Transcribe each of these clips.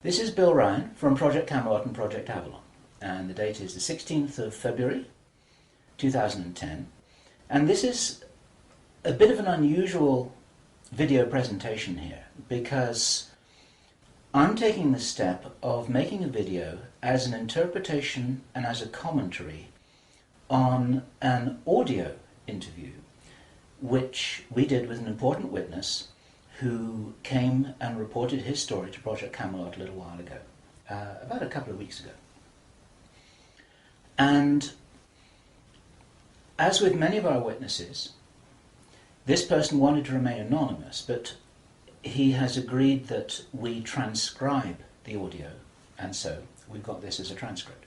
This is Bill Ryan from Project Camelot and Project Avalon, and the date is the 16th of February 2010, and this is a bit of an unusual video presentation here because I'm taking the step of making a video as an interpretation and as a commentary on an audio interview which we did with an important witness who came and reported his story to Project Camelot a little while ago, about a couple of weeks ago. And as with many of our witnesses, this person wanted to remain anonymous, but he has agreed that we transcribe the audio, and so we've got this as a transcript.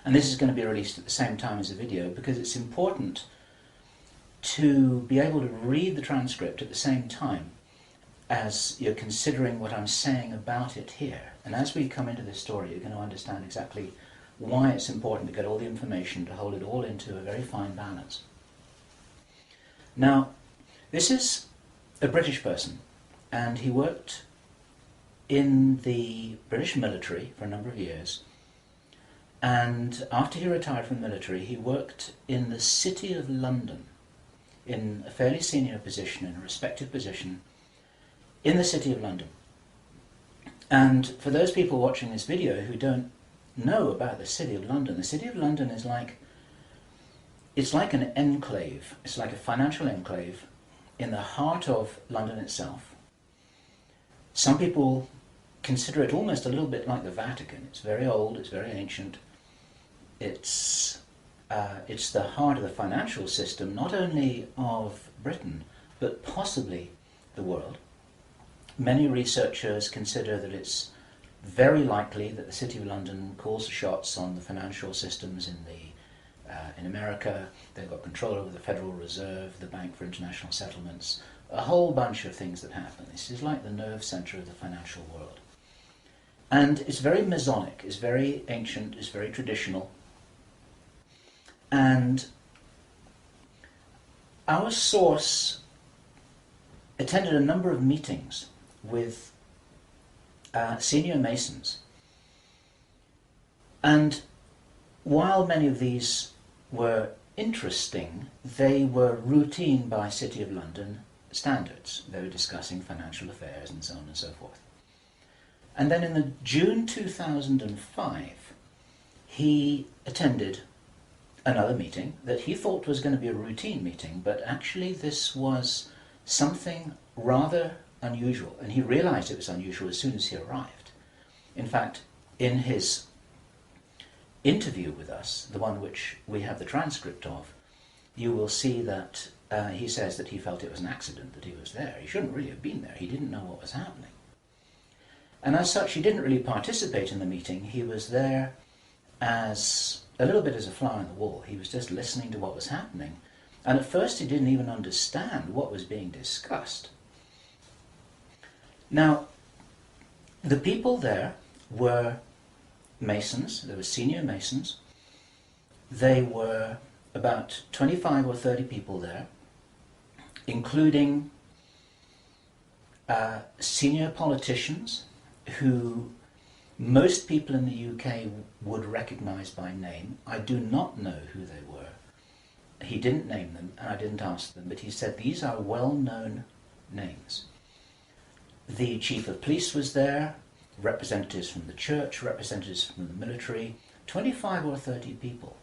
And this is going to be released at the same time as the video because it's important to be able to read the transcript at the same time as you're considering what I'm saying about it here. And as we come into this story, you're going to understand exactly why it's important to get all the information, to hold it all into a very fine balance. Now, this is a British person, and he worked in the British military for a number of years. And after he retired from the military, he worked in the City of London, in a fairly senior position, in a respected position, in the City of London. And for those people watching this video who don't know about the City of London, the City of London is it's like an enclave, it's like a financial enclave in the heart of London itself. Some people consider it almost a little bit like the Vatican. It's very old, it's very ancient, it's the heart of the financial system, not only of Britain, but possibly the world. Many researchers consider that it's very likely that the City of London calls the shots on the financial systems in America. They've got control over the Federal Reserve, the Bank for International Settlements, a whole bunch of things that happen. This is like the nerve center of the financial world. And it's very Masonic, it's very ancient, it's very traditional. And our source attended a number of meetings with senior Masons. And while many of these were interesting, they were routine by City of London standards. They were discussing financial affairs and so on and so forth. And then in the June 2005, he attended another meeting that he thought was going to be a routine meeting, but actually this was something rather unusual, and he realized it was unusual as soon as he arrived. In fact, in his interview with us, the one which we have the transcript of, you will see that he says that he felt it was an accident that he was there. He shouldn't really have been there. He didn't know what was happening. And as such, he didn't really participate in the meeting. He was there as a little bit as a fly on the wall. He was just listening to what was happening. And at first he didn't even understand what was being discussed. Now, the people there were Masons. There were senior Masons. They were about 25 or 30 people there, including senior politicians who most people in the UK would recognize by name. I do not know who they were. He didn't name them, and I didn't ask them, but he said these are well-known names. The chief of police was there, representatives from the church, representatives from the military, 25 or 30 people.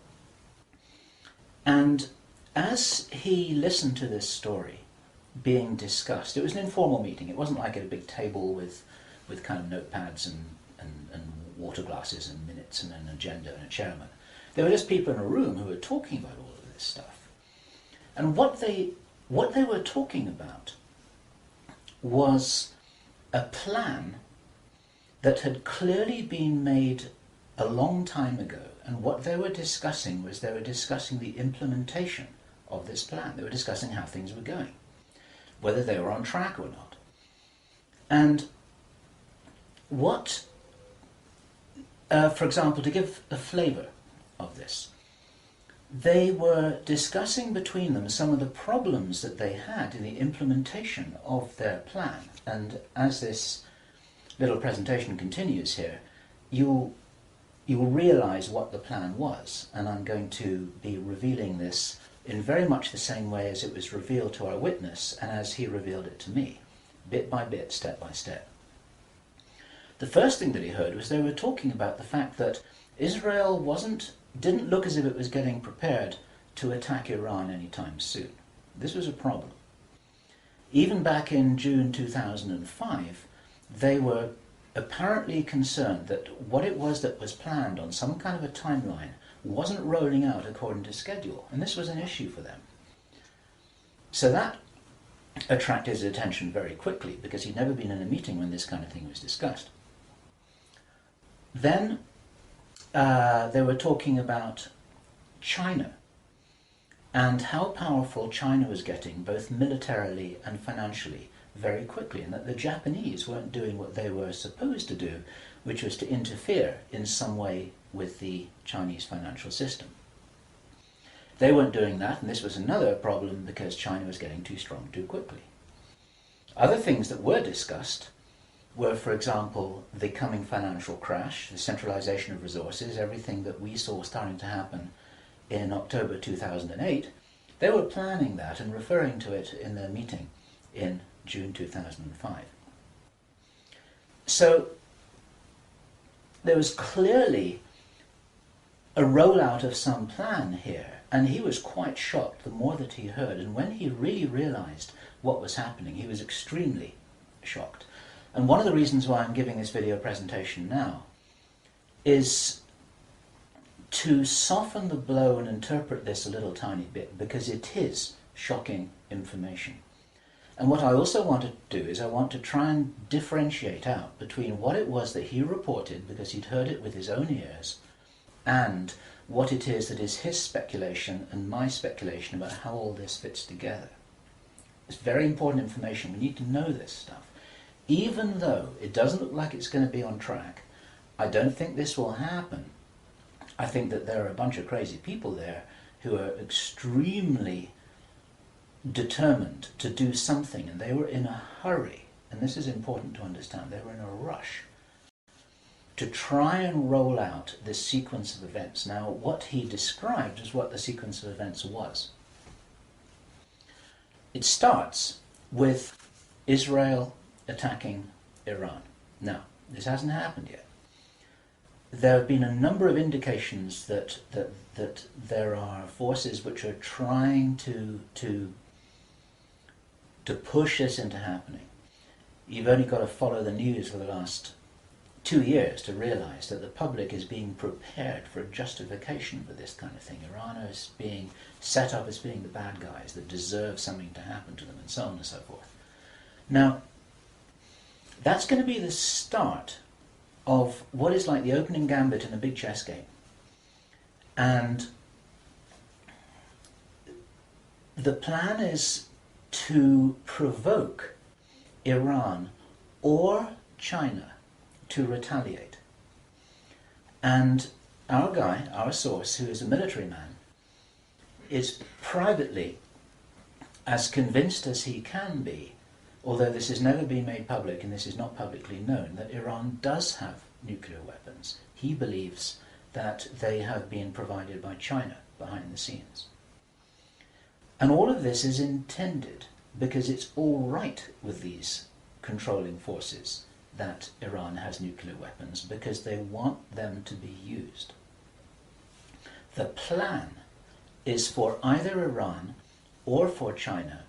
And as he listened to this story being discussed, it was an informal meeting. It wasn't like at a big table with kind of notepads and water glasses and minutes and an agenda and a chairman. There were just people in a room who were talking about all of this stuff. And what they were talking about was a plan that had clearly been made a long time ago. And what they were discussing was they were discussing the implementation of this plan. They were discussing how things were going, whether they were on track or not. And what for example, to give a flavour of this, they were discussing between them some of the problems that they had in the implementation of their plan. And as this little presentation continues here, you'll realise what the plan was, and I'm going to be revealing this in very much the same way as it was revealed to our witness and as he revealed it to me, bit by bit, step by step. The first thing that he heard was they were talking about the fact that Israel didn't look as if it was getting prepared to attack Iran anytime soon. This was a problem. Even back in June 2005, they were apparently concerned that what it was that was planned on some kind of a timeline wasn't rolling out according to schedule, and this was an issue for them. So that attracted his attention very quickly, because he'd never been in a meeting when this kind of thing was discussed. Then they were talking about China and how powerful China was getting, both militarily and financially, very quickly, and that the Japanese weren't doing what they were supposed to do, which was to interfere in some way with the Chinese financial system. They weren't doing that, and this was another problem because China was getting too strong too quickly. Other things that were discussed were, for example, the coming financial crash, the centralization of resources, everything that we saw starting to happen in October 2008. They were planning that and referring to it in their meeting in June 2005. So there was clearly a rollout of some plan here, and he was quite shocked the more that he heard, and when he really realized what was happening, he was extremely shocked. And one of the reasons why I'm giving this video presentation now is to soften the blow and interpret this a little tiny bit, because it is shocking information. And what I also want to do is I want to try and differentiate out between what it was that he reported, because he'd heard it with his own ears, and what it is that is his speculation and my speculation about how all this fits together. It's very important information. We need to know this stuff. Even though it doesn't look like it's going to be on track, I don't think this will happen. I think that there are a bunch of crazy people there who are extremely determined to do something, and they were in a hurry, and this is important to understand, they were in a rush to try and roll out this sequence of events. Now, what he described is what the sequence of events was. It starts with Israel attacking Iran. Now, this hasn't happened yet. There have been a number of indications that there are forces which are trying to push this into happening. You've only got to follow the news for the last 2 years to realize that the public is being prepared for a justification for this kind of thing. Iran is being set up as being the bad guys that deserve something to happen to them, and so on and so forth. Now, that's going to be the start of what is like the opening gambit in a big chess game. And the plan is to provoke Iran or China to retaliate. And our guy, our source, who is a military man, is privately as convinced as he can be, although this has never been made public and this is not publicly known, that Iran does have nuclear weapons. He believes that they have been provided by China behind the scenes. And all of this is intended because it's all right with these controlling forces that Iran has nuclear weapons, because they want them to be used. The plan is for either Iran or for China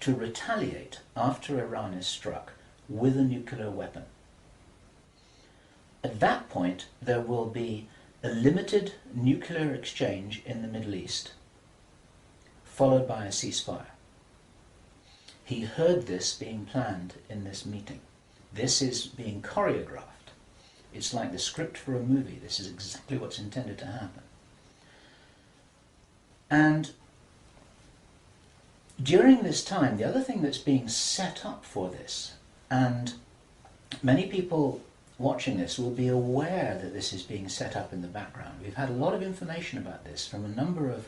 to retaliate after Iran is struck with a nuclear weapon. At that point, there will be a limited nuclear exchange in the Middle East, followed by a ceasefire. He heard this being planned in this meeting. This is being choreographed. It's like the script for a movie. This is exactly what's intended to happen. And during this time, the other thing that's being set up for this, and many people watching this will be aware that this is being set up in the background. We've had a lot of information about this from a number of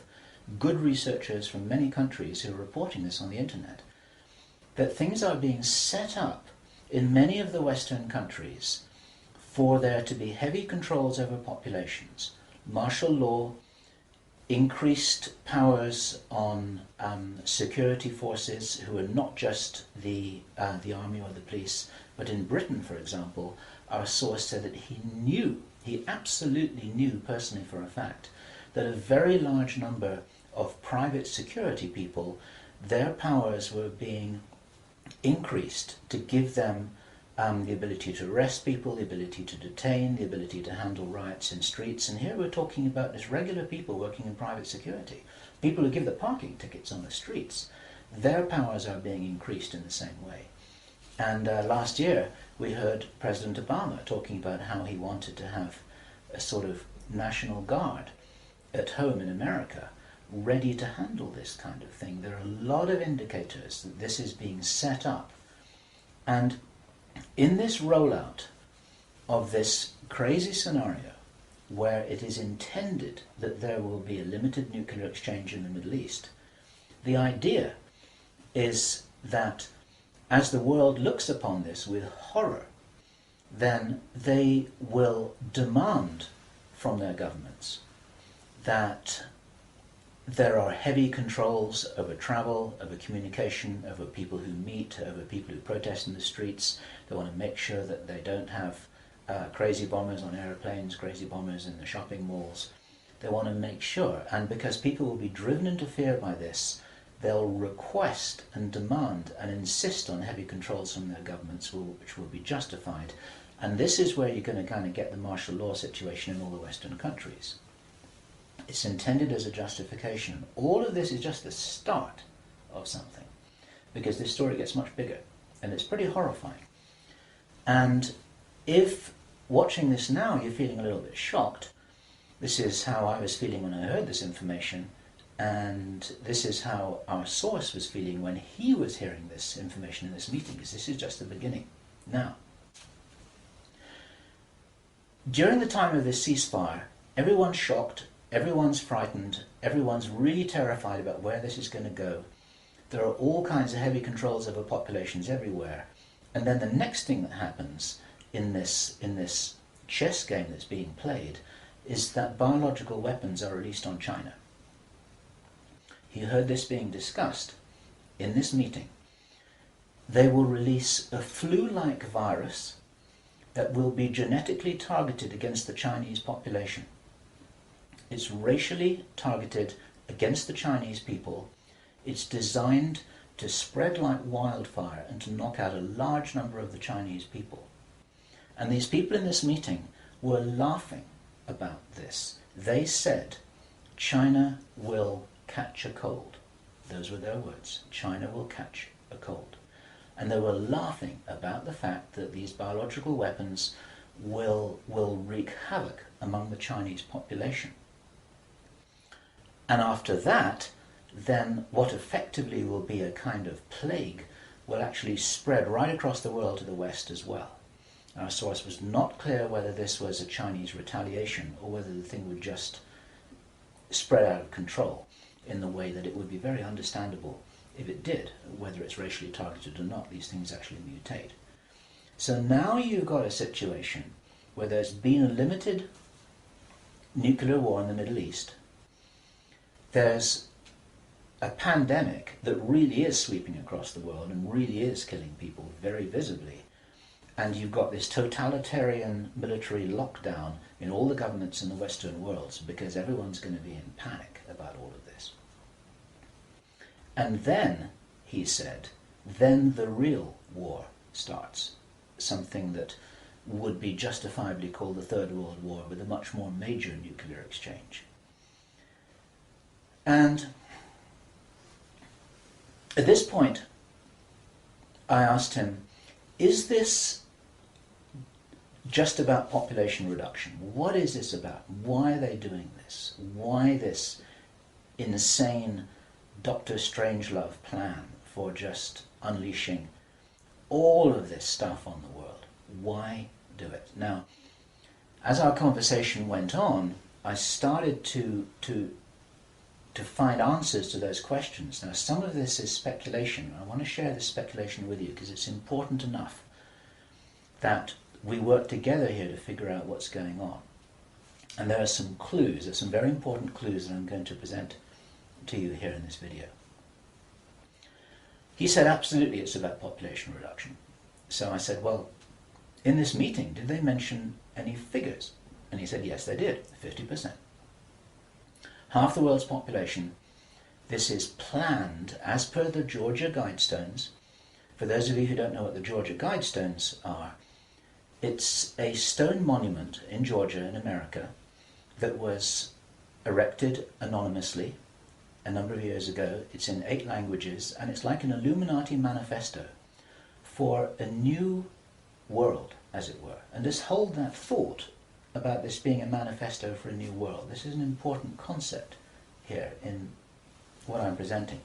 good researchers from many countries who are reporting this on the internet, that things are being set up in many of the Western countries for there to be heavy controls over populations, martial law, increased powers on security forces who are not just the army or the police, but in Britain, for example, our source said that he absolutely knew personally for a fact, that a very large number of private security people, their powers were being increased to give them the ability to arrest people, the ability to detain, the ability to handle riots in streets. And here we're talking about just regular people working in private security, people who give the parking tickets on the streets. Their powers are being increased in the same way. And last year we heard President Obama talking about how he wanted to have a sort of national guard at home in America ready to handle this kind of thing. There are a lot of indicators that this is being set up. And in this rollout of this crazy scenario where it is intended that there will be a limited nuclear exchange in the Middle East, the idea is that as the world looks upon this with horror, then they will demand from their governments that there are heavy controls over travel, over communication, over people who meet, over people who protest in the streets. They want to make sure that they don't have crazy bombers on aeroplanes, crazy bombers in the shopping malls. They want to make sure, and because people will be driven into fear by this, they'll request and demand and insist on heavy controls from their governments, which will be justified. And this is where you're going to kind of get the martial law situation in all the Western countries. It's intended as a justification. All of this is just the start of something, because this story gets much bigger, and it's pretty horrifying. And if watching this now you're feeling a little bit shocked, this is how I was feeling when I heard this information, and this is how our source was feeling when he was hearing this information in this meeting, because this is just the beginning. Now, during the time of this ceasefire, everyone's shocked, everyone's frightened, everyone's really terrified about where this is going to go. There are all kinds of heavy controls over populations everywhere. And then the next thing that happens in this chess game that's being played is that biological weapons are released on China. You heard this being discussed in this meeting. They will release a flu-like virus that will be genetically targeted against the Chinese population. It's racially targeted against the Chinese people. It's designed to spread like wildfire and to knock out a large number of the Chinese people. And these people in this meeting were laughing about this. They said, China will catch a cold. Those were their words. China will catch a cold. And they were laughing about the fact that these biological weapons will wreak havoc among the Chinese population. And after that, then what effectively will be a kind of plague will actually spread right across the world to the West as well. Our source was not clear whether this was a Chinese retaliation or whether the thing would just spread out of control in the way that it would be very understandable if it did, whether it's racially targeted or not. These things actually mutate. So now you've got a situation where there's been a limited nuclear war in the Middle East. There's a pandemic that really is sweeping across the world and really is killing people very visibly. And you've got this totalitarian military lockdown in all the governments in the Western world because everyone's going to be in panic about all of this. And then, he said, then the real war starts. Something that would be justifiably called the Third World War, with a much more major nuclear exchange. And at this point, I asked him, is this just about population reduction? What is this about? Why are they doing this? Why this insane Dr. Strangelove plan for just unleashing all of this stuff on the world? Why do it? Now, as our conversation went on, I started to find answers to those questions. Now, some of this is speculation. I want to share this speculation with you because it's important enough that we work together here to figure out what's going on. And there are some clues, there's some very important clues that I'm going to present to you here in this video. He said absolutely it's about population reduction. So I said, well, in this meeting, did they mention any figures? And he said, yes, they did, 50%. Half the world's population. This is planned as per the Georgia Guidestones. For those of you who don't know what the Georgia Guidestones are, it's a stone monument in Georgia in America that was erected anonymously a number of years ago. It's in 8 languages, and it's like an Illuminati manifesto for a new world, as it were. And just hold that thought about this being a manifesto for a new world. This is an important concept here in what I'm presenting.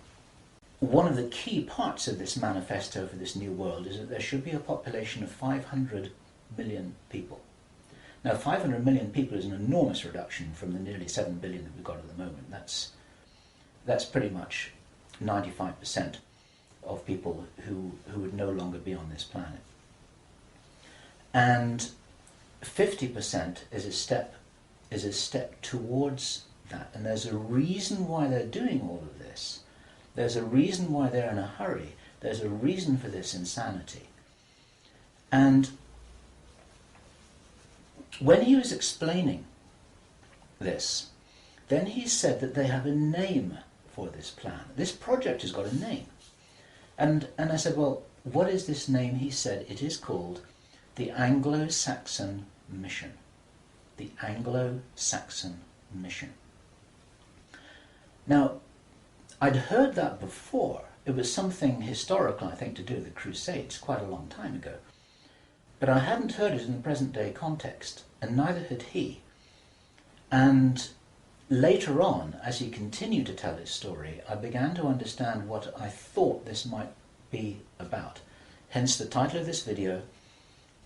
One of the key parts of this manifesto for this new world is that there should be a population of 500 million people. Now, 500 million people is an enormous reduction from the nearly 7 billion that we've got at the moment. That's pretty much 95% of people who would no longer be on this planet. And 50% is a step towards that. And there's a reason why they're doing all of this. There's a reason why they're in a hurry. There's a reason for this insanity. And when he was explaining this, then he said that they have a name for this plan. This project has got a name. And I said, well, what is this name? He said it is called the Anglo-Saxon Mission. The Anglo-Saxon Mission. Now, I'd heard that before. It was something historical, I think, to do with the Crusades quite a long time ago. But I hadn't heard it in the present day context, and neither had he. And later on, as he continued to tell his story, I began to understand what I thought this might be about. Hence the title of this video,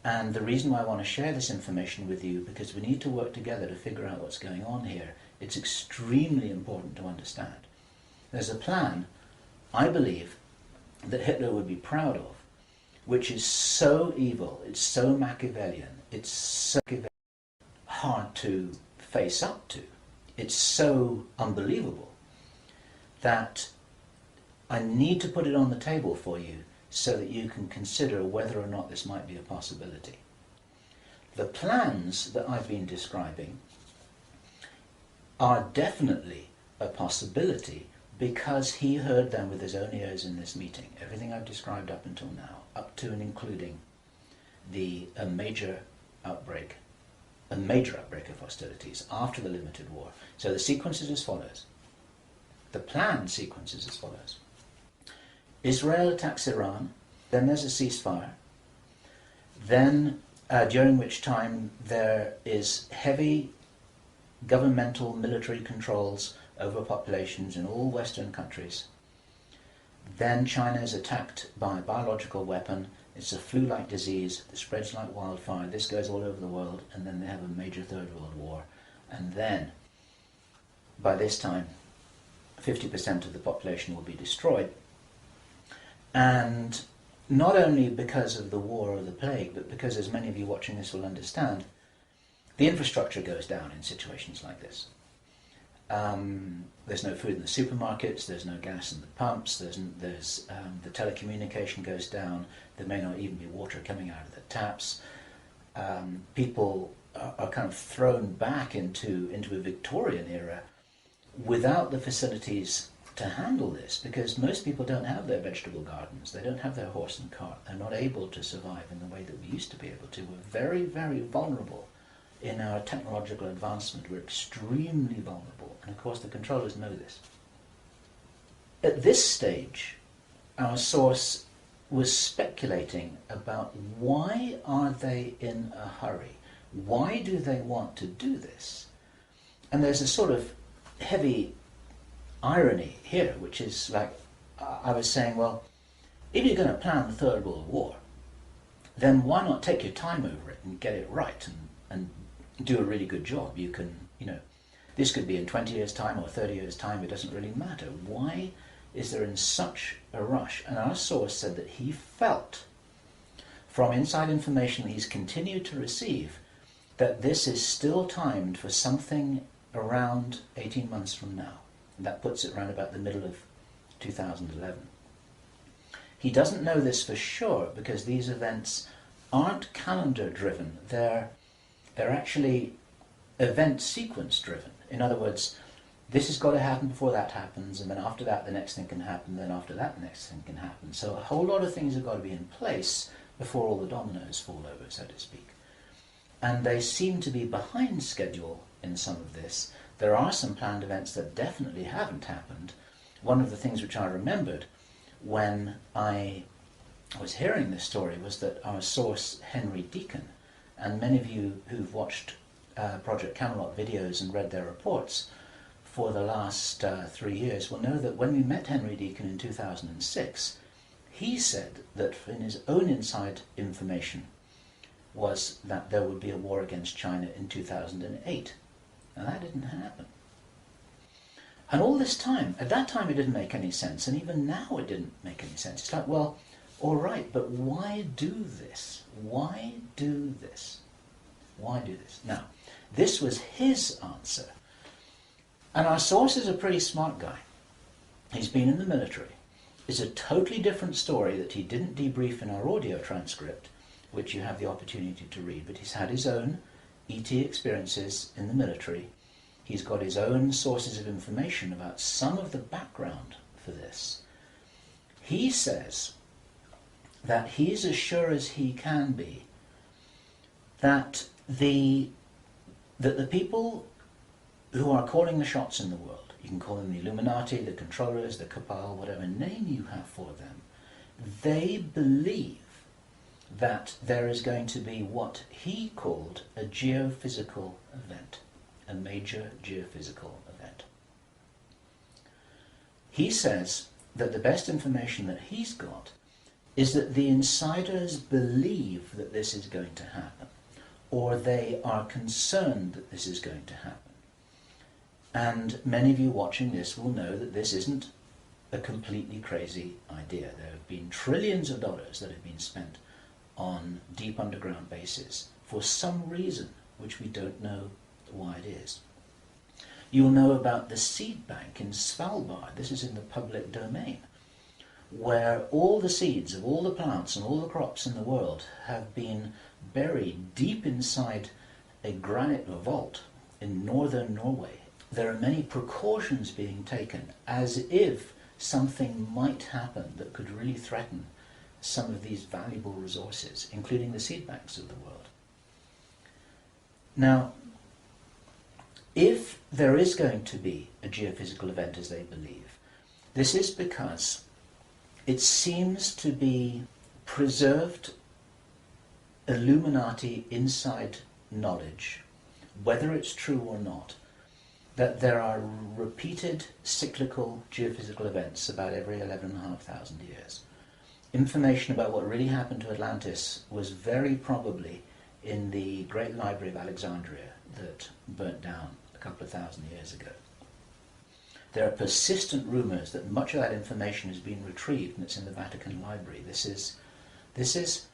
and the reason why I want to share this information with you, because we need to work together to figure out what's going on here. It's extremely important to understand. There's a plan, I believe, that Hitler would be proud of, which is so evil, it's so Machiavellian, it's so hard to face up to, it's so unbelievable, that I need to put it on the table for you so that you can consider whether or not this might be a possibility. The plans that I've been describing are definitely a possibility because he heard them with his own ears in this meeting. Everything I've described up until now, up to and including a major outbreak of hostilities after the limited war. So the sequence is as follows. The plan sequence is as follows. Israel attacks Iran, then there's a ceasefire, then during which time there is heavy governmental military controls over populations in all Western countries. Then China is attacked by a biological weapon. It's a flu-like disease that spreads like wildfire. This goes all over the world, and then they have a major Third World War. And then, by this time, 50% of the population will be destroyed. And not only because of the war or the plague, but because, as many of you watching this will understand, the infrastructure goes down in situations like this. There's no food in the supermarkets, there's no gas in the pumps, the telecommunication goes down, there may not even be water coming out of the taps. People are kind of thrown back into a Victorian era without the facilities to handle this, because most people don't have their vegetable gardens, they don't have their horse and cart, they're not able to survive in the way that we used to be able to. We're very, very vulnerable in our technological advancement. We're extremely vulnerable, and of course the controllers know this. At this stage, our source was speculating about why are they in a hurry? Why do they want to do this? And there's a sort of heavy irony here, which is like, I was saying, well, if you're going to plan the Third World War, then why not take your time over it and get it right and do a really good job? You can, this could be in 20 years' time or 30 years' time, it doesn't really matter. Why is there in such a rush? And our source said that he felt from inside information that he's continued to receive, that this is still timed for something around 18 months from now. And that puts it around about the middle of 2011. He doesn't know this for sure because these events aren't calendar driven, they're actually event sequence driven. In other words, this has got to happen before that happens, and then after that the next thing can happen, then after that the next thing can happen. So a whole lot of things have got to be in place before all the dominoes fall over, so to speak. And they seem to be behind schedule in some of this. There are some planned events that definitely haven't happened. One of the things which I remembered when I was hearing this story was that our source, Henry Deacon, and many of you who've watched Project Camelot videos and read their reports for the last 3 years will know that when we met Henry Deacon in 2006, he said that in his own inside information was that there would be a war against China in 2008. Now that didn't happen. And all this time, at that time it didn't make any sense, and even now it didn't make any sense. It's like, well, all right, but why do this? Why do this? Why do this? Now, this was his answer. And our source is a pretty smart guy. He's been in the military. It's a totally different story that he didn't debrief in our audio transcript, which you have the opportunity to read, but he's had his own ET experiences in the military. He's got his own sources of information about some of the background for this. He says that he's as sure as he can be that the people who are calling the shots in the world, you can call them the Illuminati, the controllers, the cabal, whatever name you have for them, they believe that there is going to be what he called a geophysical event, a major geophysical event. He says that the best information that he's got is that the insiders believe that this is going to happen, or they are concerned that this is going to happen. And many of you watching this will know that this isn't a completely crazy idea. There have been trillions of dollars that have been spent on deep underground bases for some reason which we don't know why it is. You'll know about the seed bank in Svalbard. This is in the public domain, where all the seeds of all the plants and all the crops in the world have been buried deep inside a granite vault in northern Norway. There are many precautions being taken as if something might happen that could really threaten some of these valuable resources, including the seed banks of the world. Now, if there is going to be a geophysical event as they believe, this is because it seems to be preserved Illuminati inside knowledge, whether it's true or not, that there are repeated cyclical geophysical events about every 11,500 years. Information about what really happened to Atlantis was very probably in the Great Library of Alexandria that burnt down a couple of thousand years ago. There are persistent rumours that much of that information has been retrieved and it's in the Vatican Library. This is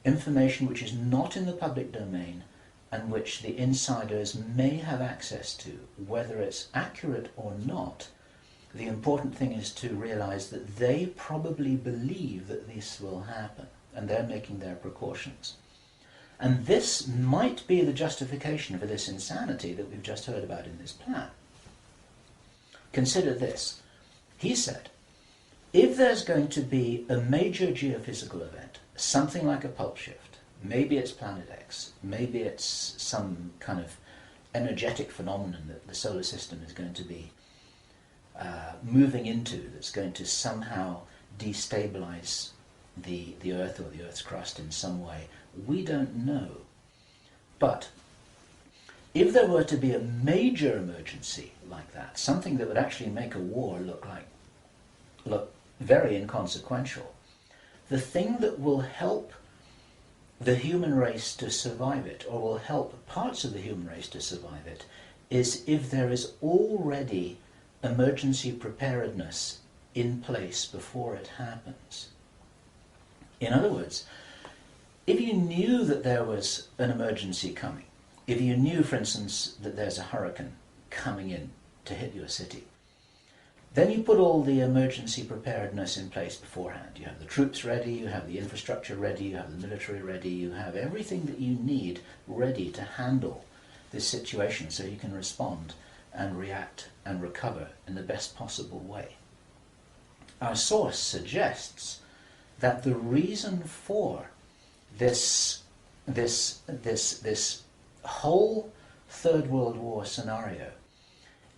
information which is not in the public domain and which the insiders may have access to. Whether it's accurate or not, the important thing is to realize that they probably believe that this will happen, and they're making their precautions. And this might be the justification for this insanity that we've just heard about in this plan. Consider this. He said, if there's going to be a major geophysical event, something like a pulp shift, maybe it's Planet X, maybe it's some kind of energetic phenomenon that the solar system is going to be moving into, that's going to somehow destabilize the Earth or the Earth's crust in some way. We don't know. But if there were to be a major emergency like that, something that would actually make a war look very inconsequential, the thing that will help the human race to survive it, or will help parts of the human race to survive it, is if there is already emergency preparedness in place before it happens. In other words, if you knew that there was an emergency coming, if you knew, for instance, that there's a hurricane coming in to hit your city, then you put all the emergency preparedness in place beforehand. You have the troops ready, you have the infrastructure ready, you have the military ready, you have everything that you need ready to handle this situation so you can respond and react and recover in the best possible way. Our source suggests that the reason for this whole Third World War scenario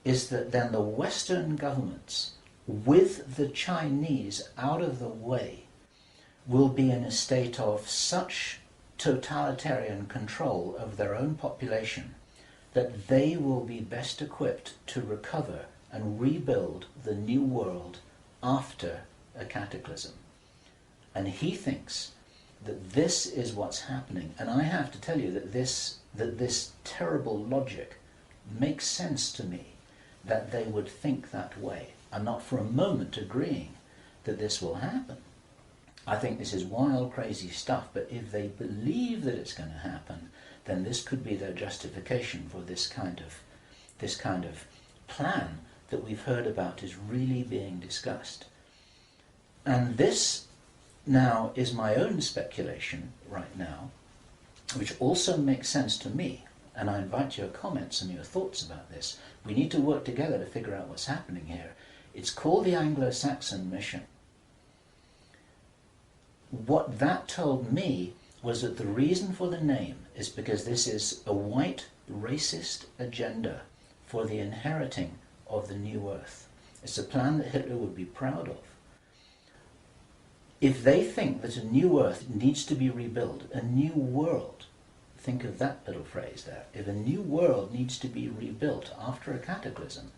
is that then the Western governments, with the Chinese out of the way, will be in a state of such totalitarian control of their own population that they will be best equipped to recover and rebuild the new world after a cataclysm. And he thinks that this is what's happening. And I have to tell you that this terrible logic makes sense to me, that they would think that way. I'm not for a moment agreeing that this will happen. I think this is wild, crazy stuff, but if they believe that it's going to happen, then this could be their justification for this kind of plan that we've heard about is really being discussed. And this now is my own speculation right now, which also makes sense to me. And I invite your comments and your thoughts about this. We need to work together to figure out what's happening here. It's called the Anglo-Saxon Mission. What that told me was that the reason for the name is because this is a white racist agenda for the inheriting of the new earth. It's a plan that Hitler would be proud of. If they think that a new earth needs to be rebuilt, a new world, think of that little phrase there. If a new world needs to be rebuilt after a cataclysm,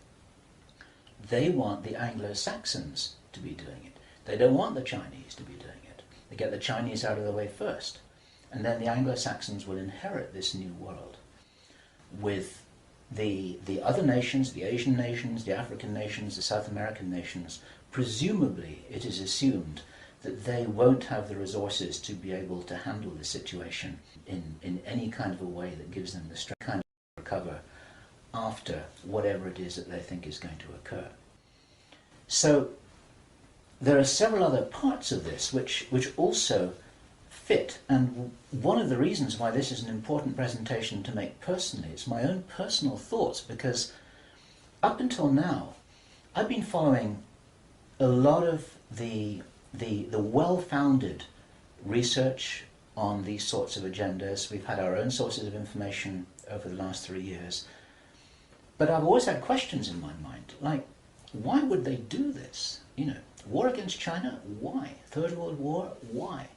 they want the Anglo-Saxons to be doing it. They don't want the Chinese to be doing it. They get the Chinese out of the way first. And then the Anglo-Saxons will inherit this new world with the other nations, the Asian nations, the African nations, the South American nations. Presumably, it is assumed that they won't have the resources to be able to handle the situation in any kind of a way that gives them the strength to recover after whatever it is that they think is going to occur. So there are several other parts of this which also fit, and one of the reasons why this is an important presentation to make personally is my own personal thoughts, because up until now I've been following a lot of the well-founded research on these sorts of agendas. We've had our own sources of information over the last 3 years. But I've always had questions in my mind, like, why would they do this? You know, war against China, why? Third World War, why?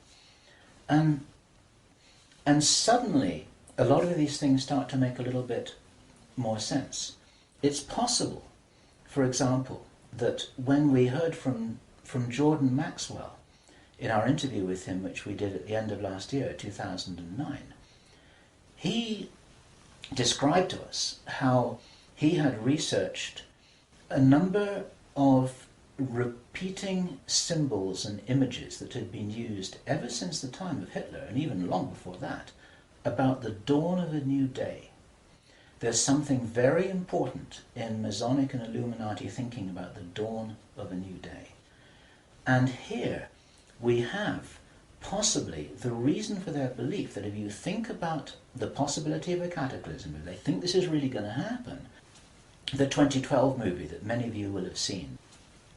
And suddenly, a lot of these things start to make a little bit more sense. It's possible, for example, that when we heard from Jordan Maxwell in our interview with him, which we did at the end of last year, 2009, he described to us how he had researched a number of repeating symbols and images that had been used ever since the time of Hitler, and even long before that, about the dawn of a new day. There's something very important in Masonic and Illuminati thinking about the dawn of a new day. And here we have possibly the reason for their belief that if you think about the possibility of a cataclysm, if they think this is really going to happen, the 2012 movie that many of you will have seen,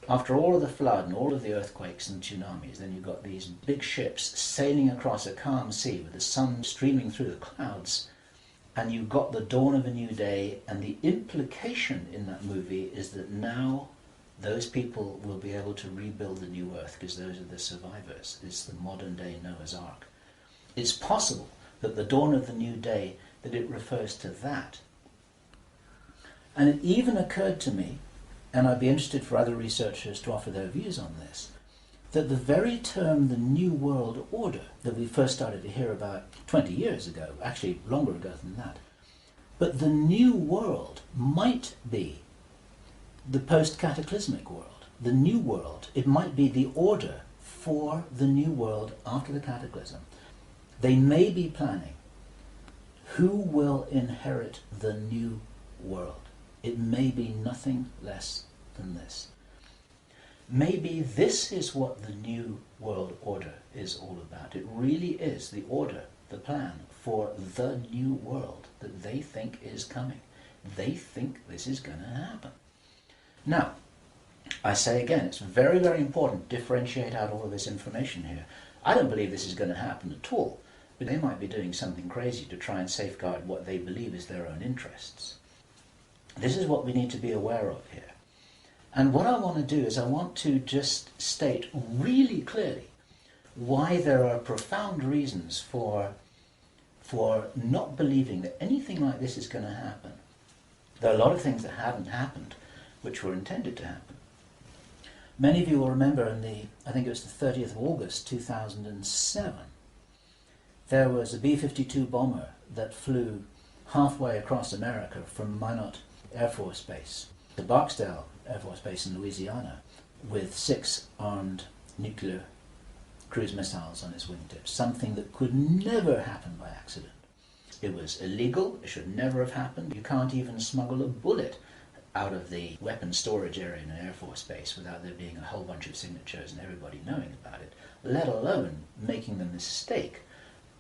after all of the flood and all of the earthquakes and tsunamis, then you've got these big ships sailing across a calm sea with the sun streaming through the clouds, and you've got the dawn of a new day, and the implication in that movie is that now those people will be able to rebuild the new earth because those are the survivors. It's the modern day Noah's Ark. It's possible that the dawn of the new day, that it refers to that. And it even occurred to me, and I'd be interested for other researchers to offer their views on this, that the very term the New World Order that we first started to hear about 20 years ago, actually longer ago than that, but the New World might be the post-cataclysmic world, the New World. It might be the order for the New World after the cataclysm. They may be planning who will inherit the new world. It may be nothing less than this. Maybe this is what the new world order is all about. It really is the order, the plan for the new world that they think is coming. They think this is going to happen. Now, I say again, it's very, very important to differentiate out all of this information here. I don't believe this is going to happen at all, but they might be doing something crazy to try and safeguard what they believe is their own interests. This is what we need to be aware of here. And what I want to do is I want to just state really clearly why there are profound reasons for not believing that anything like this is going to happen. There are a lot of things that haven't happened which were intended to happen. Many of you will remember I think it was the 30th of August 2007, there was a B-52 bomber that flew halfway across America from Minot Air Force Base to Barksdale Air Force Base in Louisiana with 6 armed nuclear cruise missiles on its wingtips, something that could never happen by accident. It was illegal, it should never have happened. You can't even smuggle a bullet out of the weapons storage area in an Air Force Base without there being a whole bunch of signatures and everybody knowing about it, let alone making the mistake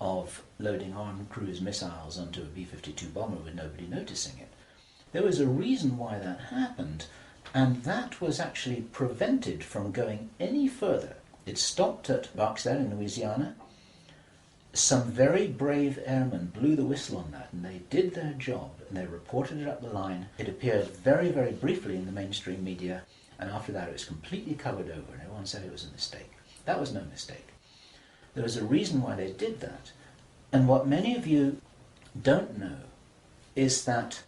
of loading armed cruise missiles onto a B-52 bomber with nobody noticing it. There was a reason why that happened, and that was actually prevented from going any further. It stopped at Barksdale in Louisiana. Some very brave airmen blew the whistle on that, and they did their job, and they reported it up the line. It appeared very, very briefly in the mainstream media, and after that it was completely covered over, and everyone said it was a mistake. That was no mistake. There was a reason why they did that. And what many of you don't know is that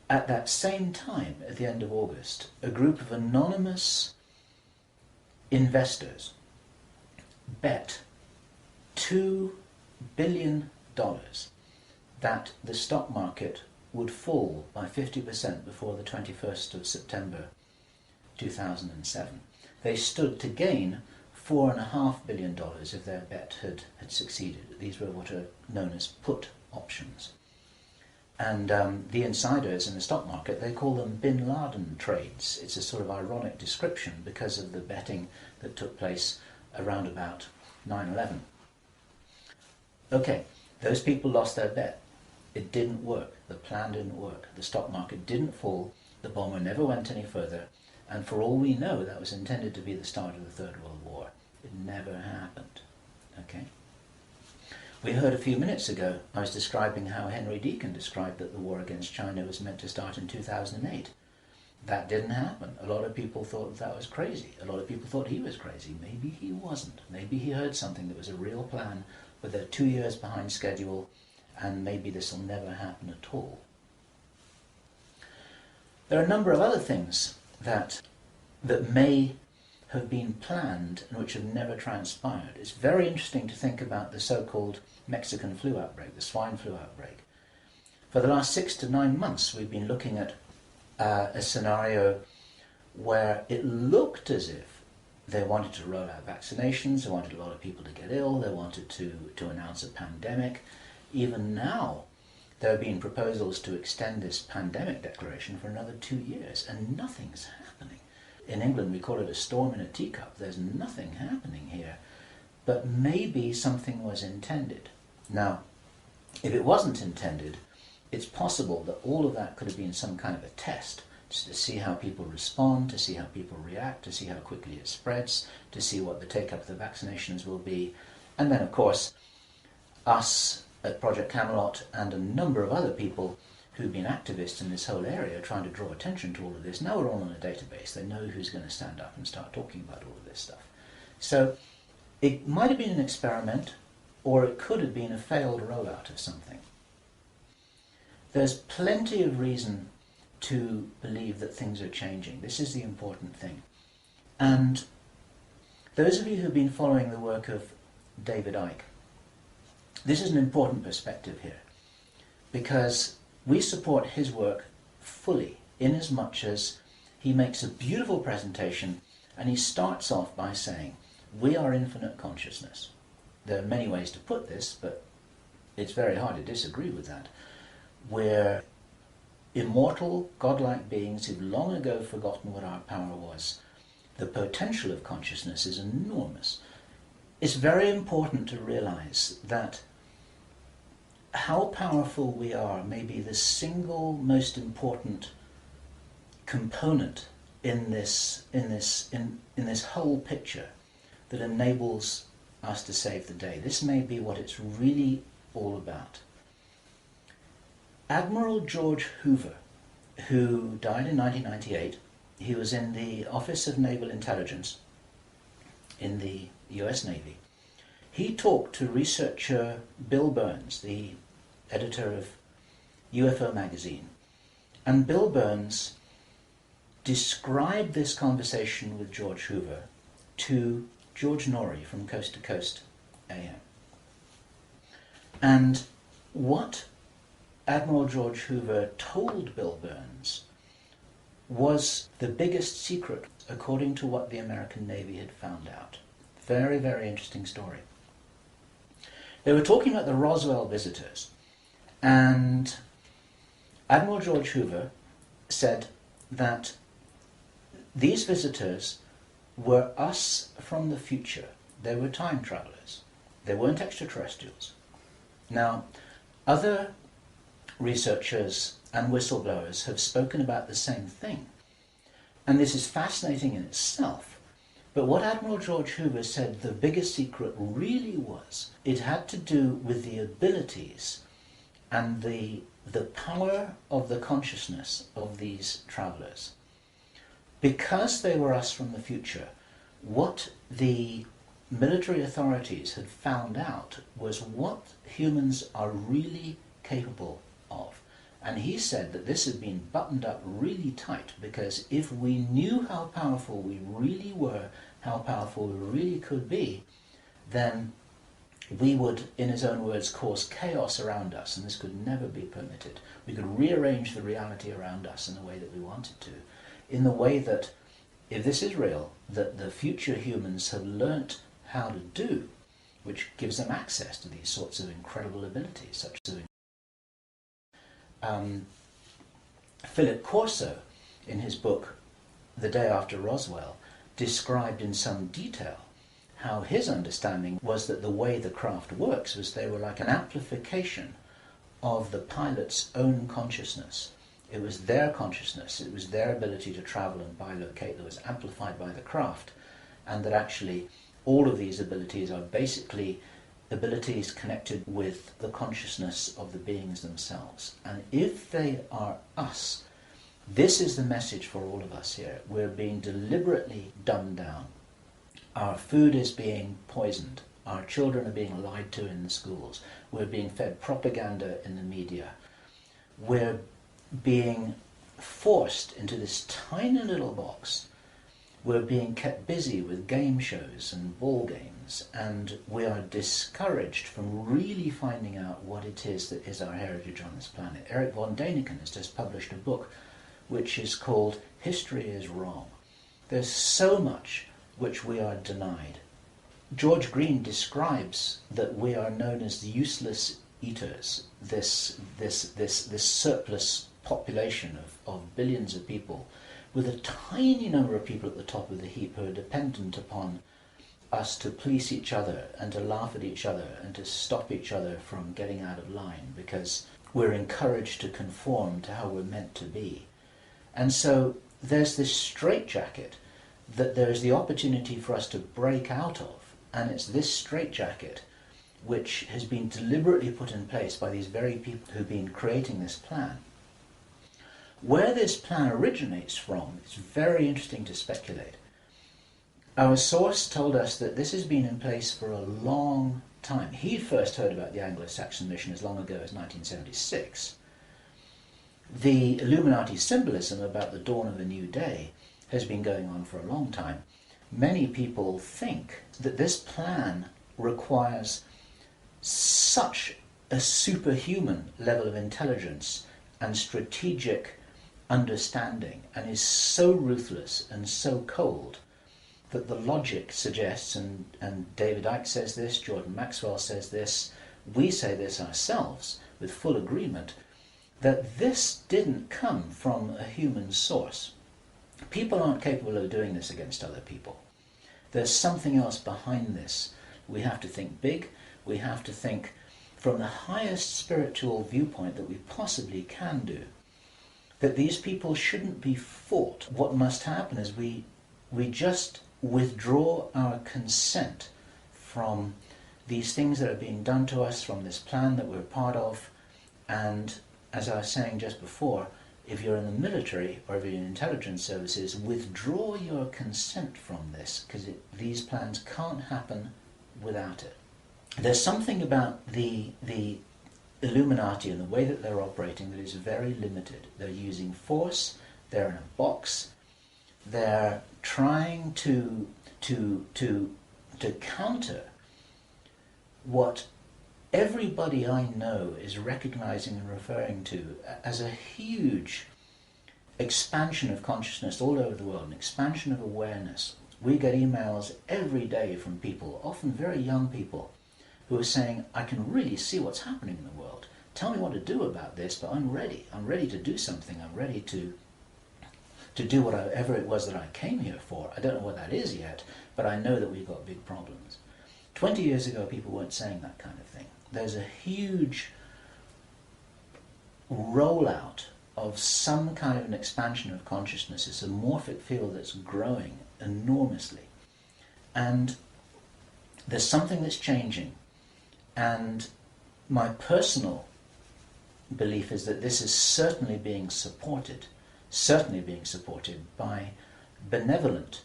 at that same time, at the end of August, a group of anonymous investors bet $2 billion that the stock market would fall by 50% before the 21st of September 2007. They stood to gain $4.5 billion if their bet had succeeded. These were what are known as put options. And the insiders in the stock market, they call them Bin Laden trades. It's a sort of ironic description because of the betting that took place around about 9/11. Okay, those people lost their bet. It didn't work. The plan didn't work. The stock market didn't fall. The bomber never went any further. And for all we know, that was intended to be the start of the Third World War. It never happened. Okay? We heard a few minutes ago, I was describing how Henry Deacon described that the war against China was meant to start in 2008. That didn't happen. A lot of people thought that was crazy. A lot of people thought he was crazy. Maybe he wasn't. Maybe he heard something that was a real plan, but they're 2 years behind schedule, and maybe this will never happen at all. There are a number of other things that may have been planned and which have never transpired. It's very interesting to think about the so-called Mexican flu outbreak, the swine flu outbreak. For the last 6 to 9 months, we've been looking at a scenario where it looked as if they wanted to roll out vaccinations, they wanted a lot of people to get ill, they wanted to announce a pandemic. Even now, there have been proposals to extend this pandemic declaration for another 2 years, and nothing's happening. In England, we call it a storm in a teacup. There's nothing happening here, but maybe something was intended. Now, if it wasn't intended, it's possible that all of that could have been some kind of a test, just to see how people respond, to see how people react, to see how quickly it spreads, to see what the take-up of the vaccinations will be. And then, of course, us at Project Camelot and a number of other people who've been activists in this whole area trying to draw attention to all of this. Now we're all on a database. They know who's going to stand up and start talking about all of this stuff. So it might have been an experiment, or it could have been a failed rollout of something. There's plenty of reason to believe that things are changing. This is the important thing. And those of you who've been following the work of David Icke, this is an important perspective here, because we support his work fully, in as much as he makes a beautiful presentation and he starts off by saying, we are infinite consciousness. there are many ways to put this, but it's very hard to disagree with that. We're immortal, godlike beings who've long ago forgotten what our power was. The potential of consciousness is enormous. It's very important to realize that how powerful we are may be the single most important component in this whole picture that enables us to save the day. This may be what it's really all about. Admiral George Hoover, who died in 1998, he was in the Office of Naval Intelligence in the US Navy. He talked to researcher Bill Burns, the editor of UFO magazine, and Bill Burns described this conversation with George Hoover to George Norrie from Coast to Coast AM. And what Admiral George Hoover told Bill Burns was the biggest secret according to what the American Navy had found out. Very, very interesting story. They were talking about the Roswell visitors, and Admiral George Hoover said that these visitors were us from the future. They were time travelers. They weren't extraterrestrials. Now, other researchers and whistleblowers have spoken about the same thing, and this is fascinating in itself. But what Admiral George Hoover said the biggest secret really was, it had to do with the abilities and the power of the consciousness of these travelers. Because they were us from the future, what the military authorities had found out was what humans are really capable of. And he said that this had been buttoned up really tight, because if we knew how powerful we really were, how powerful we really could be, then we would, in his own words, cause chaos around us, and this could never be permitted. We could rearrange the reality around us in the way that we wanted to, in the way that, if this is real, that the future humans have learnt how to do, which gives them access to these sorts of incredible abilities, such as Philip Corso, in his book The Day After Roswell, described in some detail how his understanding was that the way the craft works was they were like an amplification of the pilot's own consciousness. It was their consciousness, it was their ability to travel and bilocate that was amplified by the craft, and that actually all of these abilities are basically abilities connected with the consciousness of the beings themselves. And if they are us, this is the message for all of us here. We're being deliberately dumbed down. Our food is being poisoned. Our children are being lied to in the schools. We're being fed propaganda in the media. We're being forced into this tiny little box. We're being kept busy with game shows and ball games, and we are discouraged from really finding out what it is that is our heritage on this planet. Eric von Däniken has just published a book which is called History is Wrong. There's so much which we are denied. George Green describes that we are known as the useless eaters, this surplus population of billions of people, with a tiny number of people at the top of the heap who are dependent upon us to police each other and to laugh at each other and to stop each other from getting out of line, because we're encouraged to conform to how we're meant to be. And so there's this straitjacket that there's the opportunity for us to break out of, and it's this straitjacket which has been deliberately put in place by these very people who've been creating this plan. Where this plan originates from, it's very interesting to speculate. Our source told us that this has been in place for a long time. He'd first heard about the Anglo-Saxon mission as long ago as 1976. The Illuminati symbolism about the dawn of a new day has been going on for a long time. Many people think that this plan requires such a superhuman level of intelligence and strategic understanding, and is so ruthless and so cold, that the logic suggests, and David Icke says this, Jordan Maxwell says this, we say this ourselves with full agreement, that this didn't come from a human source. People aren't capable of doing this against other people. There's something else behind this. We have to think big. We have to think from the highest spiritual viewpoint that we possibly can do. That these people shouldn't be fought. What must happen is we just withdraw our consent from these things that are being done to us, from this plan that we're part of, and as I was saying just before, if you're in the military or if you're in intelligence services, withdraw your consent from this, because these plans can't happen without it. There's something about the Illuminati and the way that they're operating that is very limited. They're using force, they're in a box, they're trying to counter what everybody I know is recognizing and referring to as a huge expansion of consciousness all over the world, an expansion of awareness. We get emails every day from people, often very young people, who are saying, I can really see what's happening in the world. Tell me what to do about this, but I'm ready. I'm ready to do something. I'm ready to do whatever it was that I came here for. I don't know what that is yet, but I know that we've got big problems. 20 years ago, people weren't saying that kind of thing. There's a huge rollout of some kind of an expansion of consciousness. It's a morphic field that's growing enormously. And there's something that's changing. And my personal belief is that this is certainly being supported by benevolent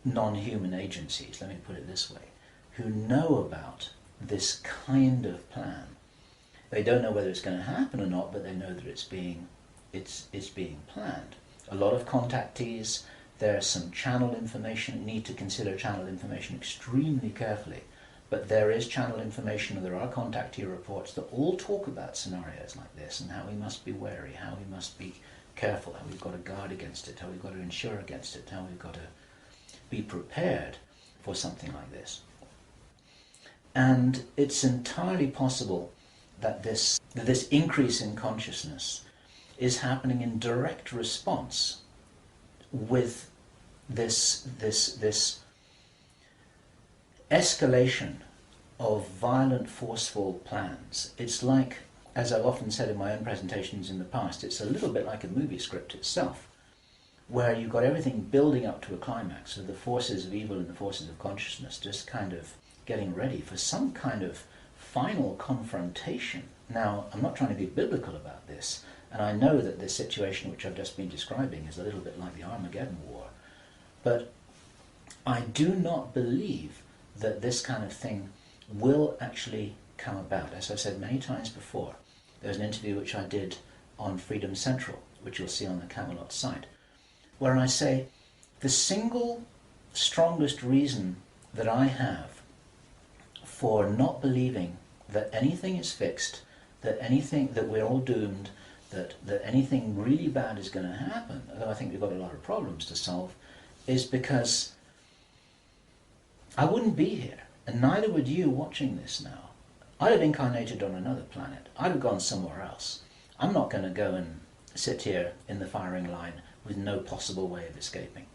non-human agencies, let me put it this way, who know about this kind of plan. They don't know whether it's going to happen or not, but they know that it's being planned. A lot of contactees, there's some channel information, need to consider channel information extremely carefully, but there is channel information and there are contactee reports that all talk about scenarios like this and how we must be wary, how we must be careful, how we've got to guard against it, how we've got to insure against it, how we've got to be prepared for something like this. And it's entirely possible that this increase in consciousness is happening in direct response with this escalation of violent, forceful plans. It's like, as I've often said in my own presentations in the past, it's a little bit like a movie script itself, where you've got everything building up to a climax of the forces of evil and the forces of consciousness just kind of getting ready for some kind of final confrontation. Now, I'm not trying to be biblical about this, and I know that this situation which I've just been describing is a little bit like the Armageddon War, but I do not believe that this kind of thing will actually come about. As I've said many times before, there's an interview which I did on Freedom Central, which you'll see on the Camelot site, where I say the single strongest reason that I have for not believing that anything is fixed, that we're all doomed, that anything really bad is going to happen, although I think we've got a lot of problems to solve, is because I wouldn't be here, and neither would you watching this now. I'd have incarnated on another planet. I'd have gone somewhere else. I'm not going to go and sit here in the firing line with no possible way of escaping.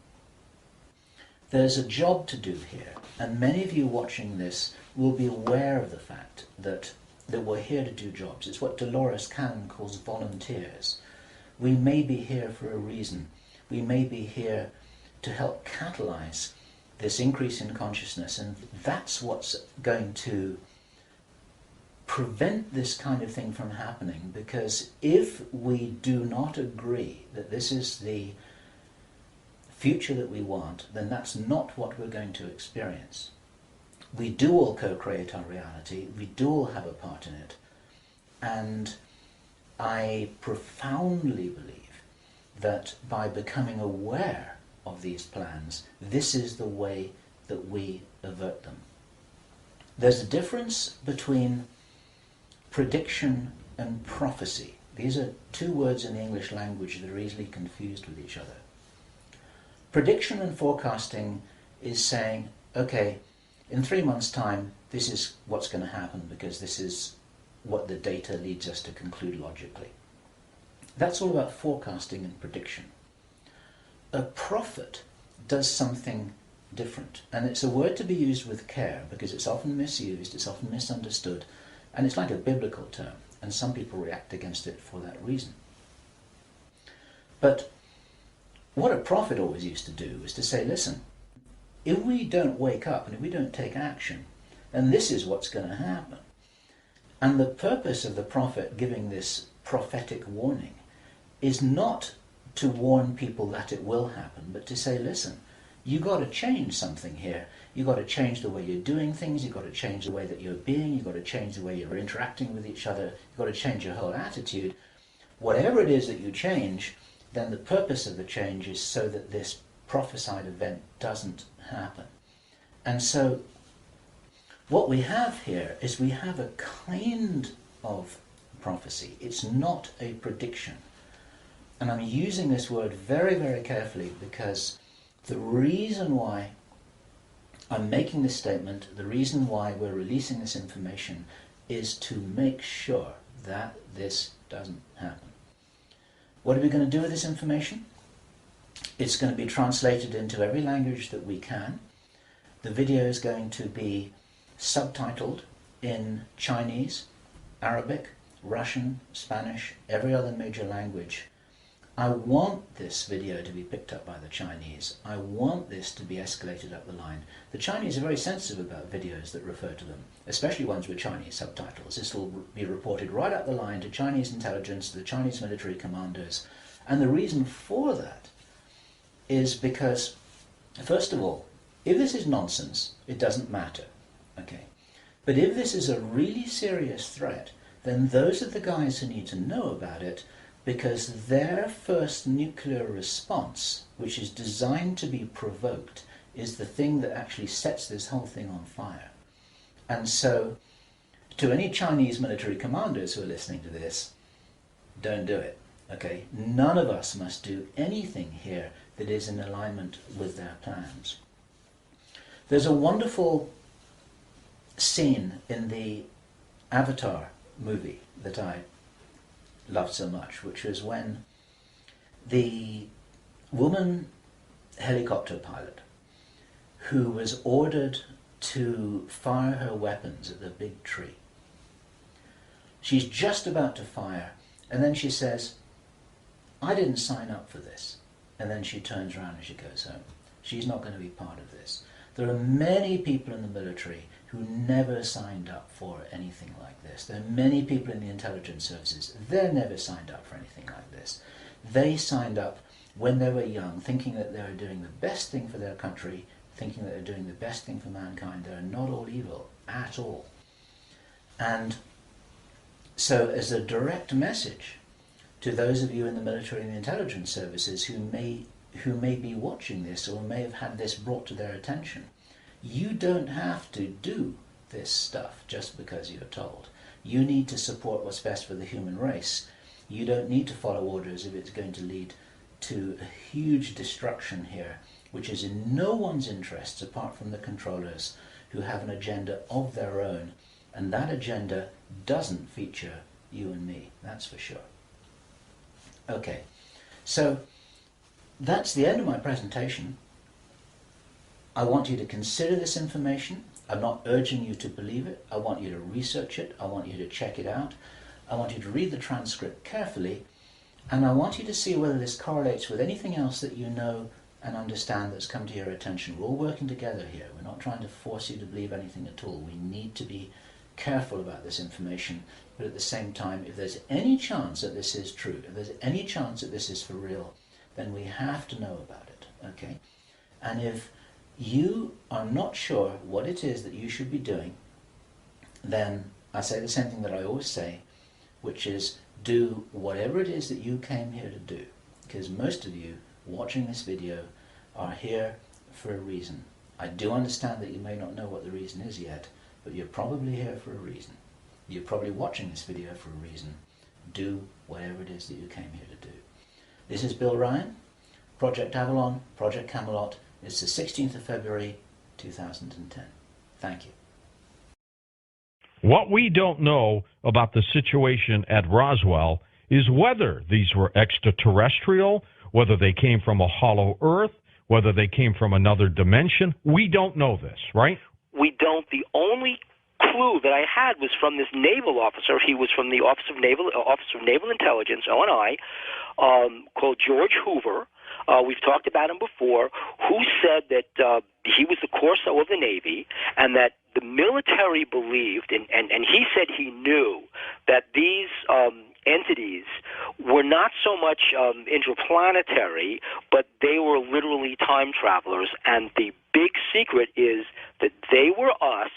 There's a job to do here, and many of you watching this will be aware of the fact that we're here to do jobs. It's what Dolores Cannon calls volunteers. We may be here for a reason. We may be here to help catalyze this increase in consciousness, and that's what's going to prevent this kind of thing from happening, because if we do not agree that this is the future that we want, then that's not what we're going to experience. We do all co-create our reality, we do all have a part in it, and I profoundly believe that by becoming aware of these plans, this is the way that we avert them. There's a difference between prediction and prophecy. These are two words in the English language that are easily confused with each other. Prediction and forecasting is saying, okay, in 3 months' time, this is what's going to happen because this is what the data leads us to conclude logically. That's all about forecasting and prediction. A prophet does something different, and it's a word to be used with care because it's often misused, it's often misunderstood, and it's like a biblical term, and some people react against it for that reason. But what a prophet always used to do was to say, listen, if we don't wake up and if we don't take action, then this is what's going to happen. And the purpose of the prophet giving this prophetic warning is not to warn people that it will happen, but to say, listen, you've got to change something here. You've got to change the way you're doing things. You've got to change the way that you're being. You've got to change the way you're interacting with each other. You've got to change your whole attitude. Whatever it is that you change, then the purpose of the change is so that this prophesied event doesn't happen. And so what we have here is we have a kind of prophecy. It's not a prediction. And I'm using this word very, very carefully because the reason why I'm making this statement, the reason why we're releasing this information is to make sure that this doesn't happen. What are we going to do with this information? It's going to be translated into every language that we can. The video is going to be subtitled in Chinese, Arabic, Russian, Spanish, every other major language. I want this video to be picked up by the Chinese. I want this to be escalated up the line. The Chinese are very sensitive about videos that refer to them, especially ones with Chinese subtitles. This will be reported right up the line to Chinese intelligence, to the Chinese military commanders. And the reason for that is because, first of all, if this is nonsense, it doesn't matter. Okay. But if this is a really serious threat, then those are the guys who need to know about it, because their first nuclear response, which is designed to be provoked, is the thing that actually sets this whole thing on fire. And so, to any Chinese military commanders who are listening to this, don't do it. Okay? None of us must do anything here that is in alignment with their plans. There's a wonderful scene in the Avatar movie that I loved so much, which was when the woman helicopter pilot who was ordered to fire her weapons at the big tree. She's just about to fire, and then she says, I didn't sign up for this. And then she turns around and she goes home. She's not going to be part of this. There are many people in the military who never signed up for anything like this. There are many people in the intelligence services, they never signed up for anything like this. They signed up when they were young, thinking that they were doing the best thing for their country, thinking that they're doing the best thing for mankind. They're not all evil at all. And so as a direct message to those of you in the military and the intelligence services who may be watching this or may have had this brought to their attention, you don't have to do this stuff just because you're told. You need to support what's best for the human race. You don't need to follow orders if it's going to lead to a huge destruction here, which is in no one's interests apart from the controllers who have an agenda of their own, and that agenda doesn't feature you and me, that's for sure. Okay, so that's the end of my presentation. I want you to consider this information. I'm not urging you to believe it. I want you to research it. I want you to check it out. I want you to read the transcript carefully. And I want you to see whether this correlates with anything else that you know and understand that's come to your attention. We're all working together here. We're not trying to force you to believe anything at all. We need to be careful about this information. But at the same time, if there's any chance that this is true, if there's any chance that this is for real, then we have to know about it. Okay? And if you are not sure what it is that you should be doing, then I say the same thing that I always say, which is do whatever it is that you came here to do. Because most of you watching this video are here for a reason. I do understand that you may not know what the reason is yet, but you're probably here for a reason. You're probably watching this video for a reason. Do whatever it is that you came here to do. This is Bill Ryan, Project Avalon, Project Camelot, It's the 16th of February 2010. Thank you. What we don't know about the situation at Roswell is whether these were extraterrestrial, whether they came from a hollow earth, whether they came from another dimension. We don't know this, right? We don't. The only clue that I had was from this naval officer. He was from the Office of Naval Intelligence, ONI, called George Hoover. We've talked about him before, who said that he was the Corso of the Navy, and that the military believed, and he said he knew that these entities were not so much interplanetary, but they were literally time travelers. And the big secret is that they were us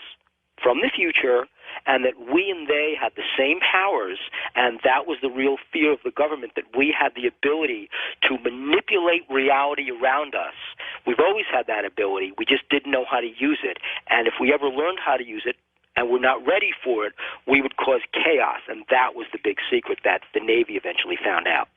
from the future, and that we and they had the same powers, and that was the real fear of the government, that we had the ability to manipulate reality around us. We've always had that ability. We just didn't know how to use it. And if we ever learned how to use it, and we're not ready for it, we would cause chaos. And that was the big secret that the Navy eventually found out.